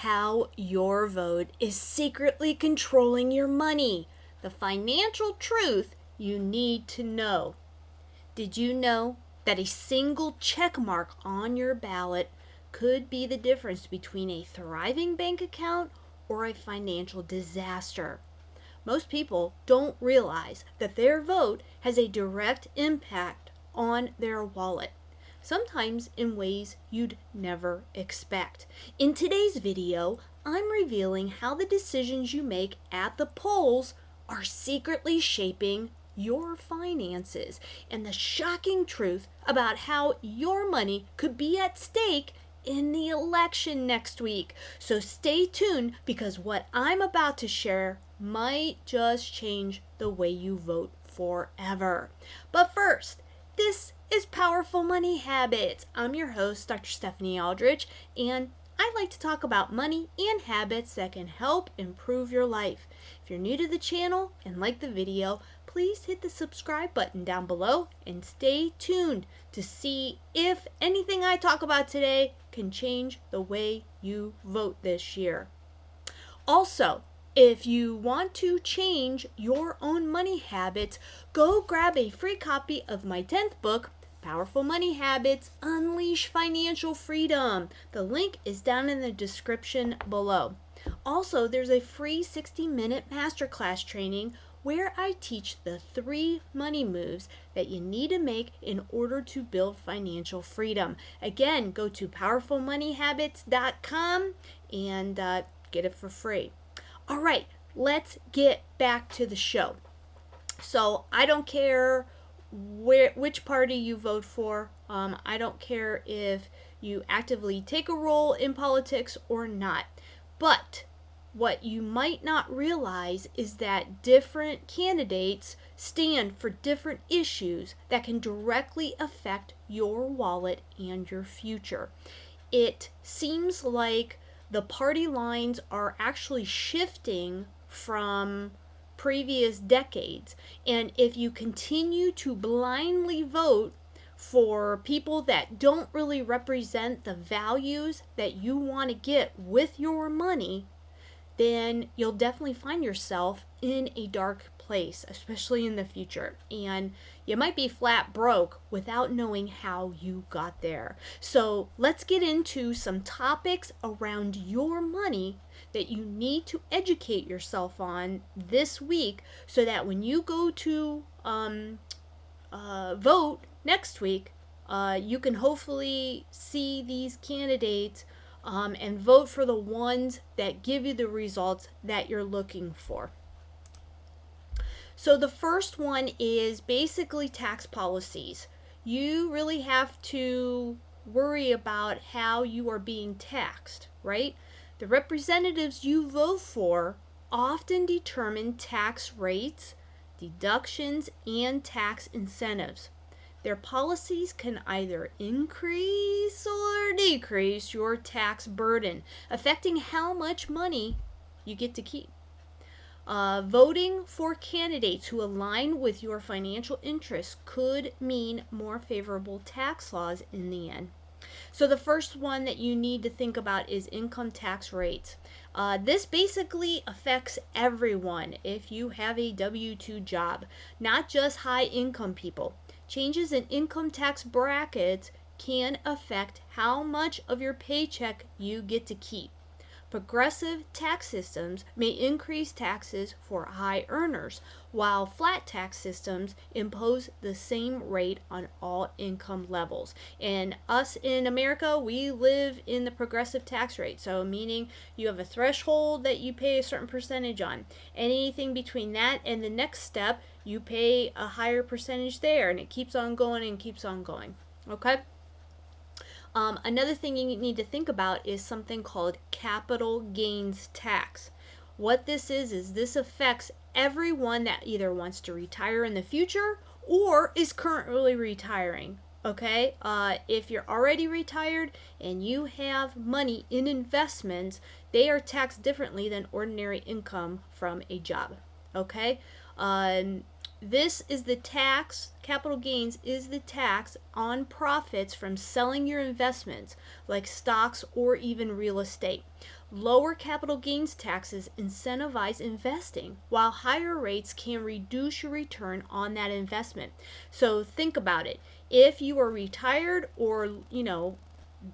how your vote is secretly controlling your money. The financial truth you need to know. Did you know that a single check mark on your ballot could be the difference between a thriving bank account or a financial disaster? Most people don't realize that their vote has a direct impact on their wallet, sometimes in ways you'd never expect. In today's video, I'm revealing how the decisions you make at the polls are secretly shaping your finances and the shocking truth about how your money could be at stake in the election next week. So stay tuned, because what I'm about to share might just change the way you vote forever. But first, this is Powerful Money Habits. I'm your host, Dr. Stephanie Aldrich, and I like to talk about money and habits that can help improve your life. If you're new to the channel and like the video, please hit the subscribe button down below and stay tuned to see if anything I talk about today can change the way you vote this year. Also, if you want to change your own money habits, go grab a free copy of my 10th book, Powerful Money Habits, Unleash Financial Freedom. The link is down in the description below. Also, there's a free 60-minute masterclass training where I teach the 3 money moves that you need to make in order to build financial freedom. Again, go to powerfulmoneyhabits.com and get it for free. All right, let's get back to the show. So I don't care which party you vote for. I don't care if you actively take a role in politics or not. But what you might not realize is that different candidates stand for different issues that can directly affect your wallet and your future. It seems like the party lines are actually shifting from previous decades, and if you continue to blindly vote for people that don't really represent the values that you want to get with your money, then you'll definitely find yourself in a dark place, especially in the future. And you might be flat broke without knowing how you got there. So let's get into some topics around your money that you need to educate yourself on this week, so that when you go to vote next week, you can hopefully see these candidates and vote for the ones that give you the results that you're looking for. So the first one is basically tax policies. You really have to worry about how you are being taxed, right? The representatives you vote for often determine tax rates, deductions, and tax incentives. Their policies can either increase or decrease your tax burden, affecting how much money you get to keep. Voting for candidates who align with your financial interests could mean more favorable tax laws in the end. So the first one that you need to think about is income tax rates. This basically affects everyone if you have a W-2 job, not just high income people. Changes in income tax brackets can affect how much of your paycheck you get to keep. Progressive tax systems may increase taxes for high earners, while flat tax systems impose the same rate on all income levels. And us in America, we live in the progressive tax rate, so meaning you have a threshold that you pay a certain percentage on. Anything between that and the next step, you pay a higher percentage there, and it keeps on going and keeps on going. Okay? Another thing you need to think about is something called capital gains tax. What this is this affects everyone that either wants to retire in the future or is currently retiring. Okay? If you're already retired and you have money in investments, they are taxed differently than ordinary income from a job. Okay? This is the tax, capital gains is the tax on profits from selling your investments like stocks or even real estate. Lower capital gains taxes incentivize investing, while higher rates can reduce your return on that investment. So think about it. If you are retired or,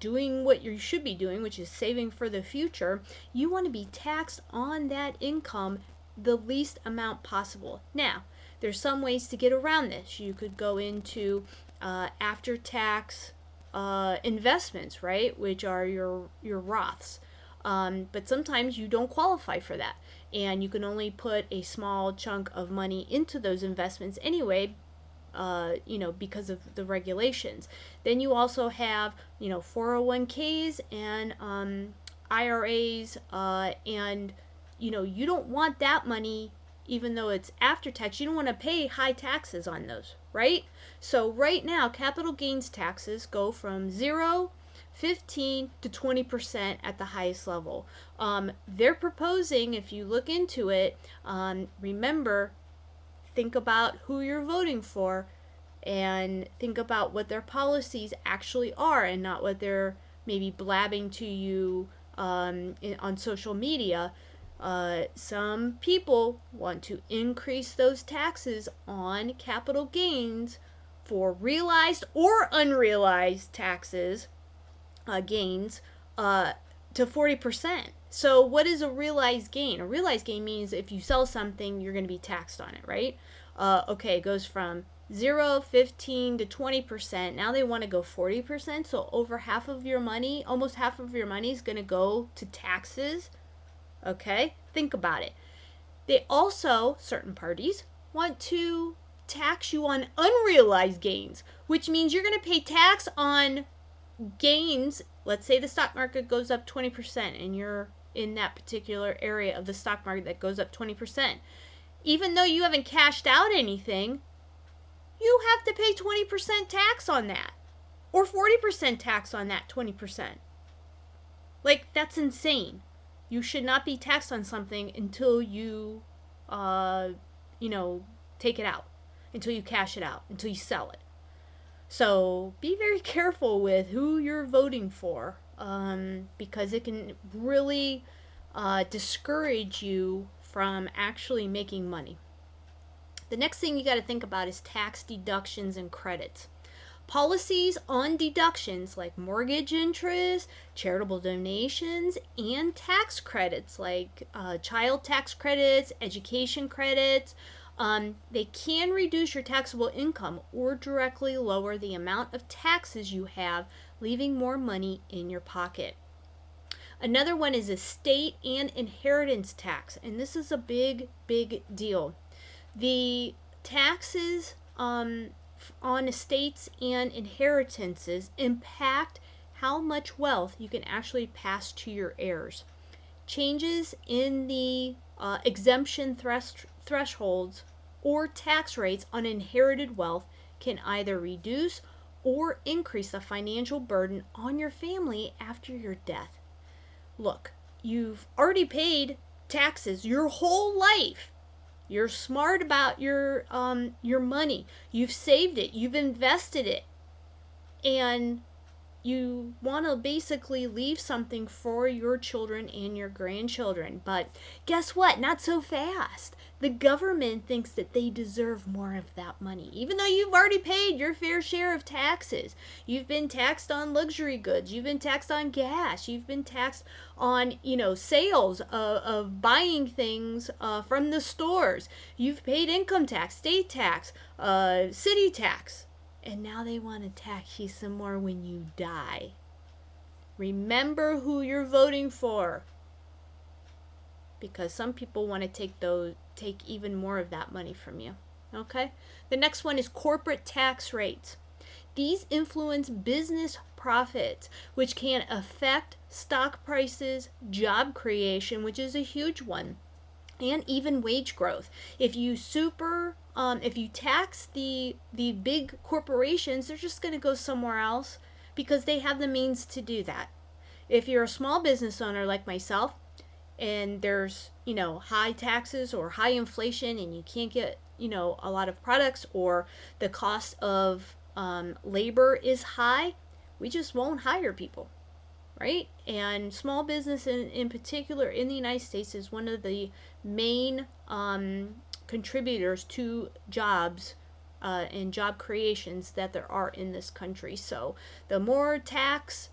doing what you should be doing, which is saving for the future, you want to be taxed on that income the least amount possible. Now, there's some ways to get around this. You could go into after tax investments, right, which are your Roths. But sometimes you don't qualify for that, and you can only put a small chunk of money into those investments anyway, because of the regulations. Then you also have, 401ks and IRAs, and you don't want that money, even though it's after tax. You don't want to pay high taxes on those, right? So right now, capital gains taxes go from 0, 15 to 20% at the highest level. They're proposing, if you look into it, remember, think about who you're voting for and think about what their policies actually are and not what they're maybe blabbing to you on social media. Some people want to increase those taxes on capital gains for realized or unrealized taxes gains to 40%. So what is a realized gain? A realized gain means if you sell something, you're going to be taxed on it, right? Okay, it goes from 0, 15 to 20%. Now they want to go 40%. So over half of your money, almost half of your money is going to go to taxes. Okay, think about it. They also, certain parties, want to tax you on unrealized gains, which means you're going to pay tax on gains. Let's say the stock market goes up 20% and you're in that particular area of the stock market that goes up 20%. Even though you haven't cashed out anything, you have to pay 20% tax on that, or 40% tax on that 20%. Like, that's insane. You should not be taxed on something until you, take it out, until you cash it out, until you sell it. So be very careful with who you're voting for, because it can really discourage you from actually making money. The next thing you got to think about is tax deductions and credits. Policies on deductions like mortgage interest, charitable donations, and tax credits like child tax credits, education credits, they can reduce your taxable income or directly lower the amount of taxes you have, leaving more money in your pocket. Another one is estate and inheritance tax, and this is a big, big deal. The taxes on estates and inheritances impact how much wealth you can actually pass to your heirs. Changes in the exemption thresholds or tax rates on inherited wealth can either reduce or increase the financial burden on your family after your death. Look, you've already paid taxes your whole life. You're smart about your money. You've saved it. You've invested it. And you want to basically leave something for your children and your grandchildren. But guess what? Not so fast. The government thinks that they deserve more of that money, even though you've already paid your fair share of taxes. You've been taxed on luxury goods. You've been taxed on gas. You've been taxed on, sales of buying things from the stores. You've paid income tax, state tax, city tax. And now they want to tax you some more when you die. Remember who you're voting for, because some people want to take even more of that money from you. Okay? The next one is corporate tax rates. These influence business profits, which can affect stock prices, job creation, which is a huge one, and even wage growth. If you tax the big corporations, they're just going to go somewhere else because they have the means to do that. If you're a small business owner like myself, and there's high taxes or high inflation, and you can't get a lot of products, or the cost of labor is high, we just won't hire people, right? And small business in particular in the United States is one of the main contributors to jobs and job creations that there are in this country. So the more tax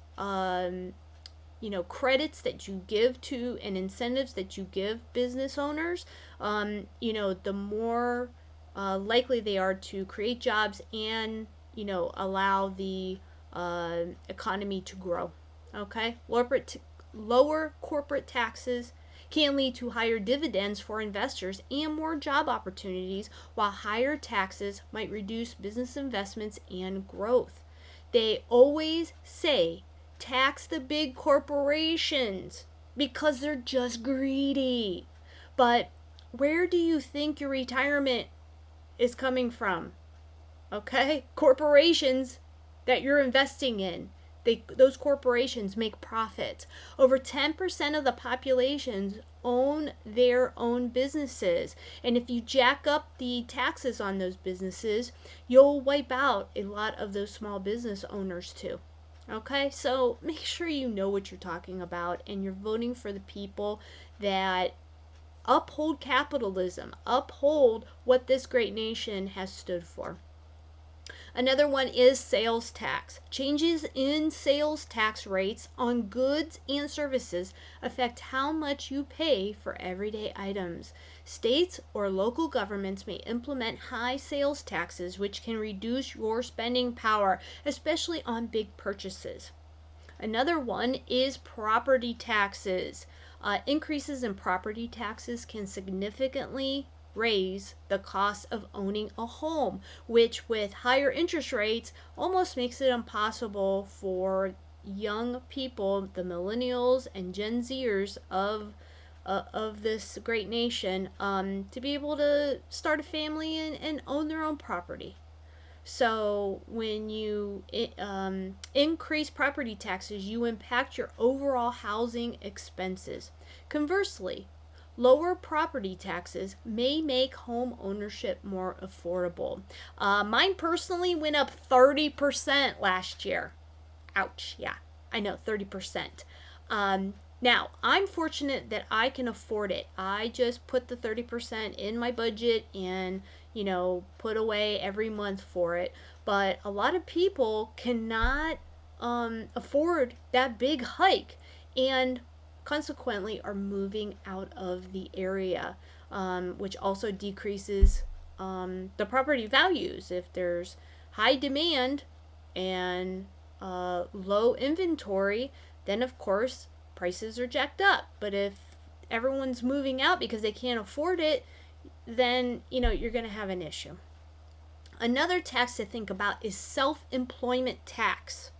credits that you give to and incentives that you give business owners, the more likely they are to create jobs and allow the economy to grow. Okay, lower corporate taxes can lead to higher dividends for investors and more job opportunities, while higher taxes might reduce business investments and growth. They always say tax the big corporations because they're just greedy. But where do you think your retirement is coming from? Okay? Corporations that you're investing in. Those corporations make profits. Over 10% of the populations own their own businesses. And if you jack up the taxes on those businesses, you'll wipe out a lot of those small business owners too. Okay, so make sure you know what you're talking about and you're voting for the people that uphold capitalism, uphold what this great nation has stood for. Another one is sales tax. Changes in sales tax rates on goods and services affect how much you pay for everyday items. States or local governments may implement high sales taxes, which can reduce your spending power, especially on big purchases. Another one is property taxes. Increases in property taxes can significantly raise the cost of owning a home, which with higher interest rates almost makes it impossible for young people, the millennials and Gen Zers of this great nation, to be able to start a family and own their own property. So when you increase property taxes, you impact your overall housing expenses. Conversely, lower property taxes may make home ownership more affordable. Mine personally went up 30% last year. Ouch, yeah, I know, 30%. Now, I'm fortunate that I can afford it. I just put the 30% in my budget and, put away every month for it. But a lot of people cannot afford that big hike and consequently are moving out of the area, which also decreases the property values. If there's high demand and low inventory, then of course prices are jacked up. But if everyone's moving out because they can't afford it, then you're going to have an issue. Another tax to think about is self-employment tax.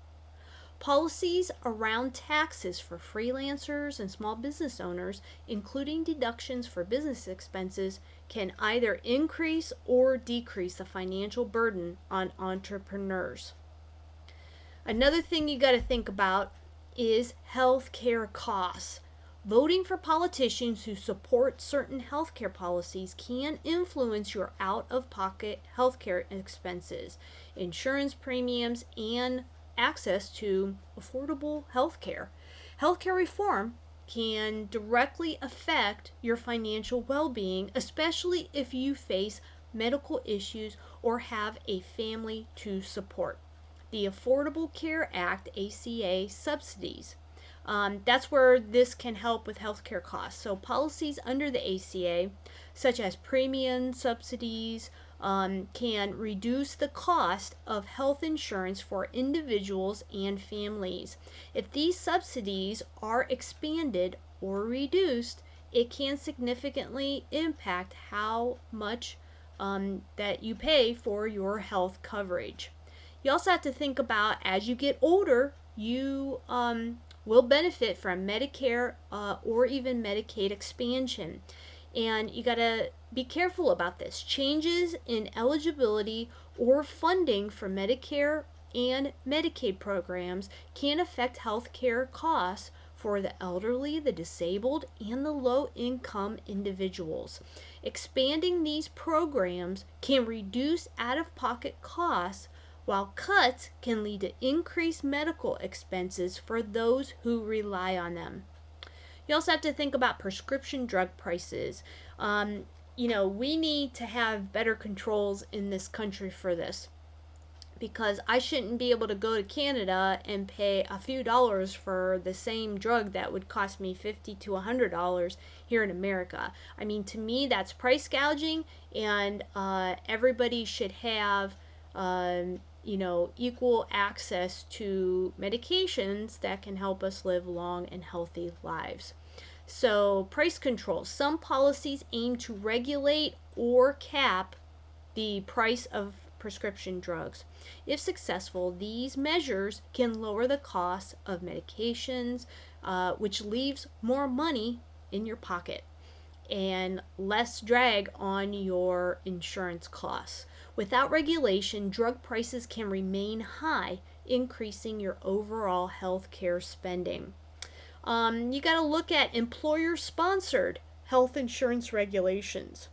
Policies around taxes for freelancers and small business owners, including deductions for business expenses, can either increase or decrease the financial burden on entrepreneurs. Another thing you got to think about is healthcare costs. Voting for politicians who support certain healthcare policies can influence your out-of-pocket healthcare expenses, insurance premiums, and access to affordable healthcare. Healthcare reform can directly affect your financial well-being, especially if you face medical issues or have a family to support. The Affordable Care Act, ACA, subsidies. That's where this can help with healthcare costs. So policies under the ACA, such as premium subsidies, can reduce the cost of health insurance for individuals and families. If these subsidies are expanded or reduced, it can significantly impact how much that you pay for your health coverage. You also have to think about, as you get older, you will benefit from Medicare or even Medicaid expansion. And you got to be careful about this. Changes in eligibility or funding for Medicare and Medicaid programs can affect health care costs for the elderly, the disabled, and the low-income individuals. Expanding these programs can reduce out-of-pocket costs, while cuts can lead to increased medical expenses for those who rely on them. You also have to think about prescription drug prices. We need to have better controls in this country for this, because I shouldn't be able to go to Canada and pay a few dollars for the same drug that would cost me $50 to $100 here in America. I mean, to me, that's price gouging, and everybody should have equal access to medications that can help us live long and healthy lives. So, price control. Some policies aim to regulate or cap the price of prescription drugs. If successful, these measures can lower the cost of medications, which leaves more money in your pocket and less drag on your insurance costs. Without regulation, drug prices can remain high, increasing your overall health care spending. You got to look at employer-sponsored health insurance regulations.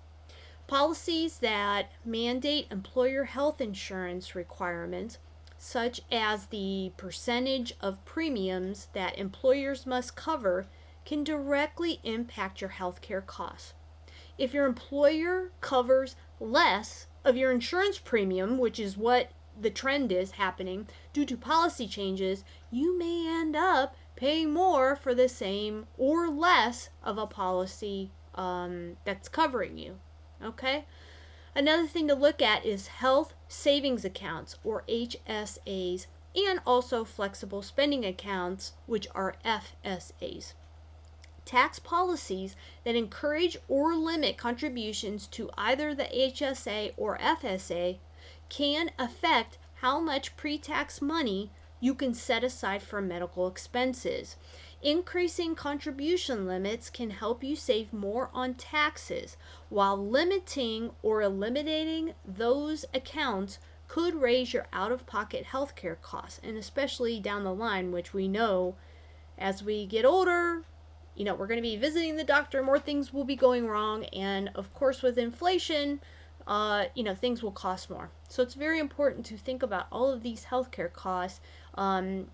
Policies that mandate employer health insurance requirements, such as the percentage of premiums that employers must cover, can directly impact your healthcare costs. If your employer covers less of your insurance premium, which is what the trend is happening due to policy changes, you may end up paying more for the same or less of a policy that's covering you. Okay? Another thing to look at is health savings accounts, or HSAs, and also flexible spending accounts, which are FSAs. Tax policies that encourage or limit contributions to either the HSA or FSA can affect how much pre-tax money you can set aside for medical expenses. Increasing contribution limits can help you save more on taxes, while limiting or eliminating those accounts could raise your out-of-pocket healthcare costs, and especially down the line, which we know as we get older, we're going to be visiting the doctor, more things will be going wrong, and of course with inflation, things will cost more. So it's very important to think about all of these healthcare costs and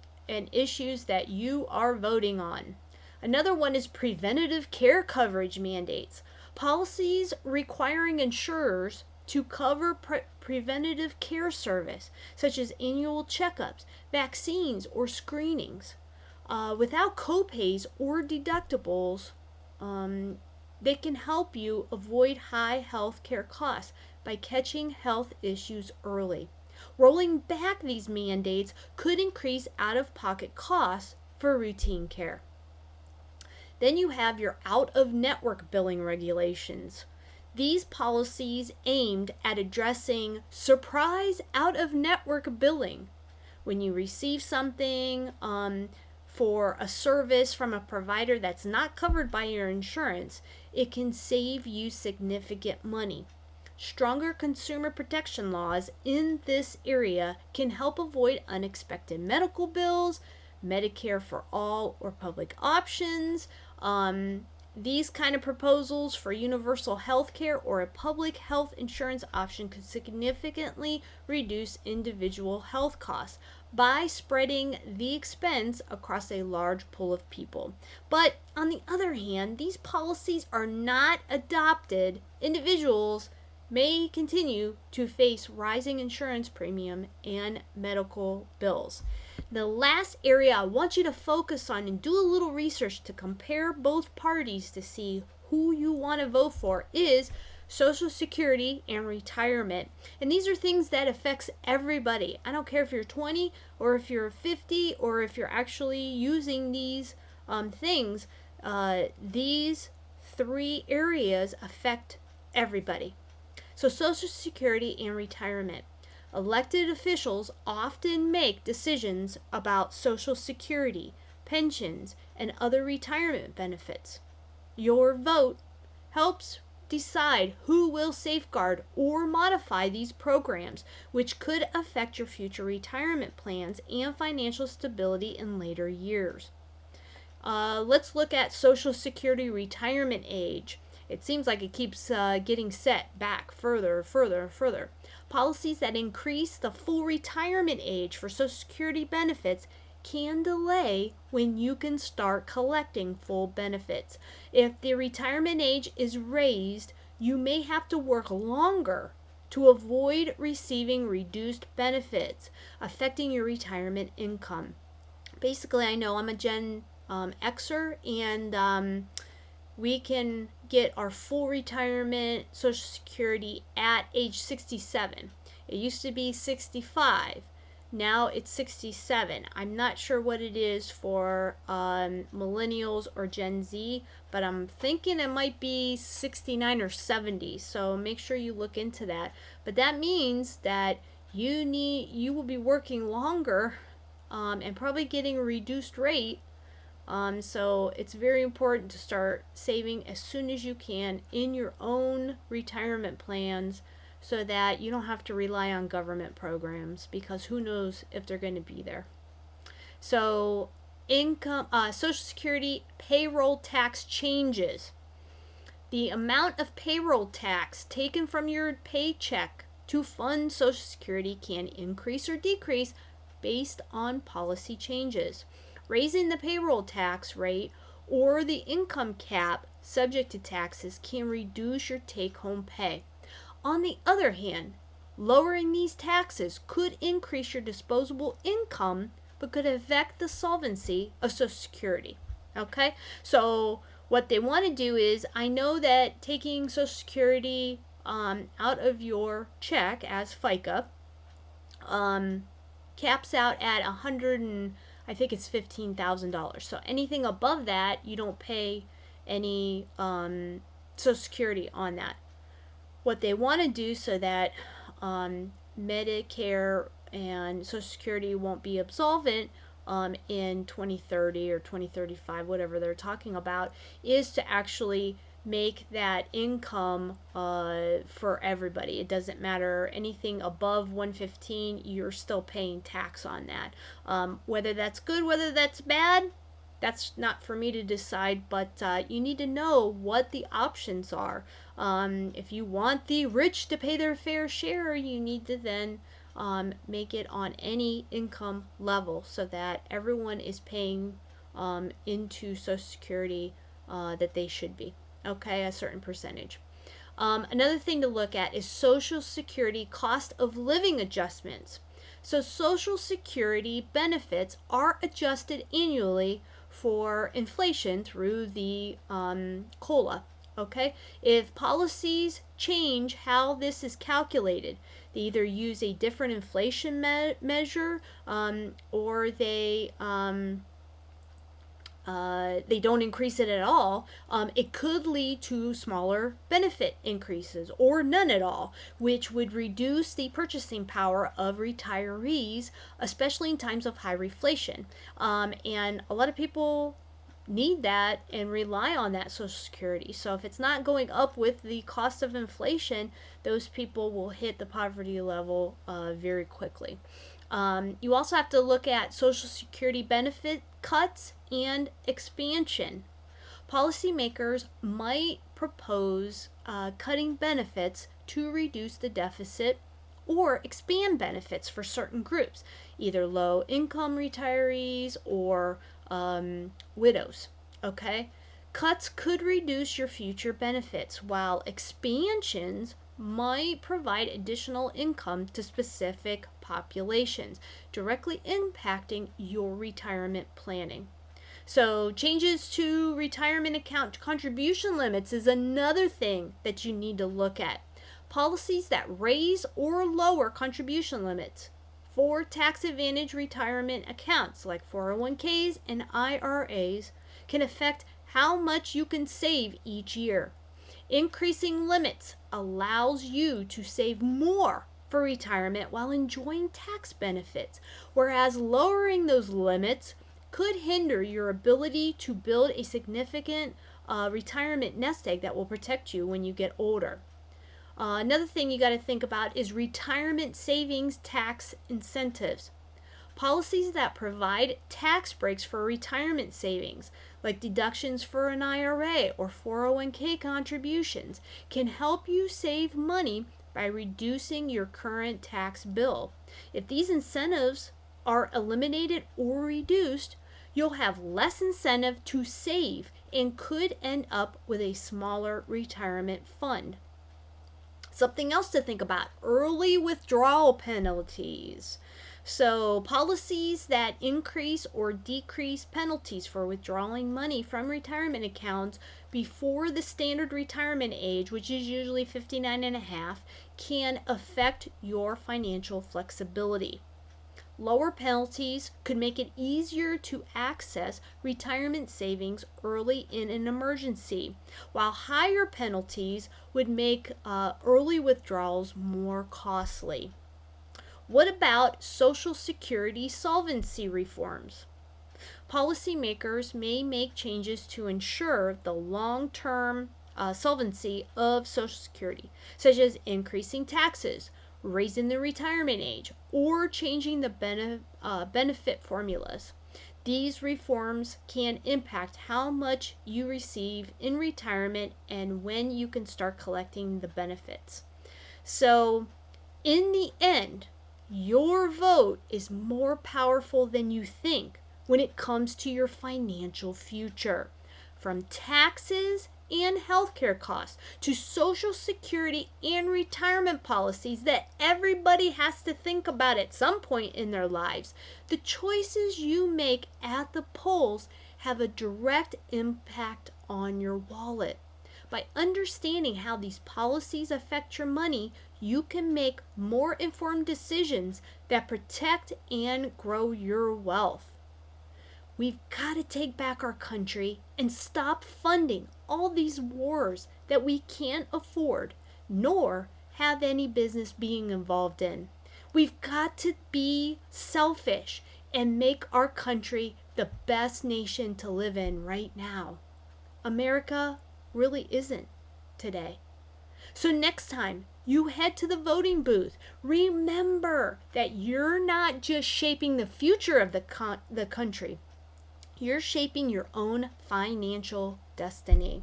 issues that you are voting on. Another one is preventative care coverage mandates. Policies requiring insurers to cover preventative care service, such as annual checkups, vaccines, or screenings. Without copays or deductibles, they can help you avoid high health care costs by catching health issues early. Rolling back these mandates could increase out-of-pocket costs for routine care. Then you have your out-of-network billing regulations. These policies aimed at addressing surprise out-of-network billing. When you receive something for a service from a provider that's not covered by your insurance, it can save you significant money. Stronger consumer protection laws in this area can help avoid unexpected medical bills, Medicare for all or public options. These kind of proposals for universal health care or a public health insurance option could significantly reduce individual health costs by spreading the expense across a large pool of people. But on the other hand, these policies are not adopted. Individuals may continue to face rising insurance premium and medical bills. The last area I want you to focus on and do a little research to compare both parties to see who you want to vote for is Social Security and retirement. And these are things that affects everybody. I don't care if you're 20 or if you're 50 or if you're actually using these things. These three areas affect everybody. So Social Security and retirement. Elected officials often make decisions about Social Security, pensions, and other retirement benefits. Your vote helps decide who will safeguard or modify these programs, which could affect your future retirement plans and financial stability in later years. Let's look at Social Security retirement age. It seems like it keeps getting set back further, further, further. Policies that increase the full retirement age for Social Security benefits can delay when you can start collecting full benefits. If the retirement age is raised, you may have to work longer to avoid receiving reduced benefits, affecting your retirement income. Basically, I know I'm a Gen Xer, and we can get our full retirement Social Security at age 67. It used to be 65. Now it's 67. I'm not sure what it is for millennials or Gen Z, but I'm thinking it might be 69 or 70. So make sure you look into that. But that means that you will be working longer and probably getting a reduced rate. So it's very important to start saving as soon as you can in your own retirement plans so that you don't have to rely on government programs, because who knows if they're going to be there. So Social Security payroll tax changes. The amount of payroll tax taken from your paycheck to fund Social Security can increase or decrease based on policy changes. Raising the payroll tax rate or the income cap subject to taxes can reduce your take-home pay. On the other hand, lowering these taxes could increase your disposable income but could affect the solvency of Social Security. Okay? So what they want to do is, I know that taking Social Security out of your check as FICA caps out at I think it's $15,000. So anything above that, you don't pay any Social Security on that. What they want to do so that Medicare and Social Security won't be absolvent in 2030 or 2035, whatever they're talking about, is to actually make that income for everybody. It doesn't matter, anything above 115, you're still paying tax on that. Whether that's good, whether that's bad, that's not for me to decide, but you need to know what the options are. If you want the rich to pay their fair share, you need to then make it on any income level so that everyone is paying into Social Security that they should be. Okay, a certain percentage. Another thing to look at is Social Security cost of living adjustments. So Social Security benefits are adjusted annually for inflation through the COLA. Okay, if policies change how this is calculated, they either use a different inflation measure or they don't increase it at all, it could lead to smaller benefit increases or none at all, which would reduce the purchasing power of retirees, especially in times of high inflation. And a lot of people need that and rely on that Social Security. So if it's not going up with the cost of inflation, those people will hit the poverty level very quickly. You also have to look at Social Security benefit cuts and expansion. Policymakers might propose cutting benefits to reduce the deficit or expand benefits for certain groups, either low income retirees or widows. Okay? Cuts could reduce your future benefits, while expansions might provide additional income to specific populations, directly impacting your retirement planning. So changes to retirement account contribution limits is another thing that you need to look at. Policies that raise or lower contribution limits for tax advantage retirement accounts like 401ks and IRAs can affect how much you can save each year. Increasing limits allows you to save more for retirement while enjoying tax benefits, whereas lowering those limits could hinder your ability to build a significant retirement nest egg that will protect you when you get older. Another thing you got to think about is retirement savings tax incentives. Policies that provide tax breaks for retirement savings, like deductions for an IRA or 401k contributions, can help you save money by reducing your current tax bill. If these incentives are eliminated or reduced, you'll have less incentive to save and could end up with a smaller retirement fund. Something else to think about: early withdrawal penalties. So, policies that increase or decrease penalties for withdrawing money from retirement accounts before the standard retirement age, which is usually 59 and a half, can affect your financial flexibility. Lower penalties could make it easier to access retirement savings early in an emergency, while higher penalties would make early withdrawals more costly. What about Social Security solvency reforms? Policymakers may make changes to ensure the long-term solvency of Social Security, such as increasing taxes, raising the retirement age, or changing the benefit formulas. These reforms can impact how much you receive in retirement and when you can start collecting the benefits. So, in the end, your vote is more powerful than you think when it comes to your financial future. From taxes and healthcare costs to Social Security and retirement policies that everybody has to think about at some point in their lives, the choices you make at the polls have a direct impact on your wallet. By understanding how these policies affect your money, you can make more informed decisions that protect and grow your wealth. We've got to take back our country and stop funding all these wars that we can't afford, nor have any business being involved in. We've got to be selfish and make our country the best nation to live in right now. America really isn't today. So next time you head to the voting booth, remember that you're not just shaping the future of the country. You're shaping your own financial destiny.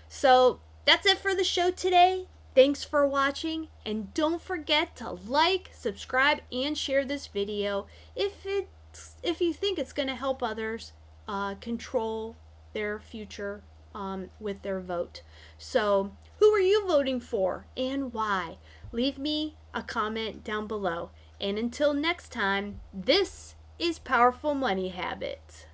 So that's it for the show today. Thanks for watching, and don't forget to like, subscribe, and share this video if you think it's going to help others control their future with their vote. So, who are you voting for and why? Leave me a comment down below. And until next time, this is Powerful Money Habits.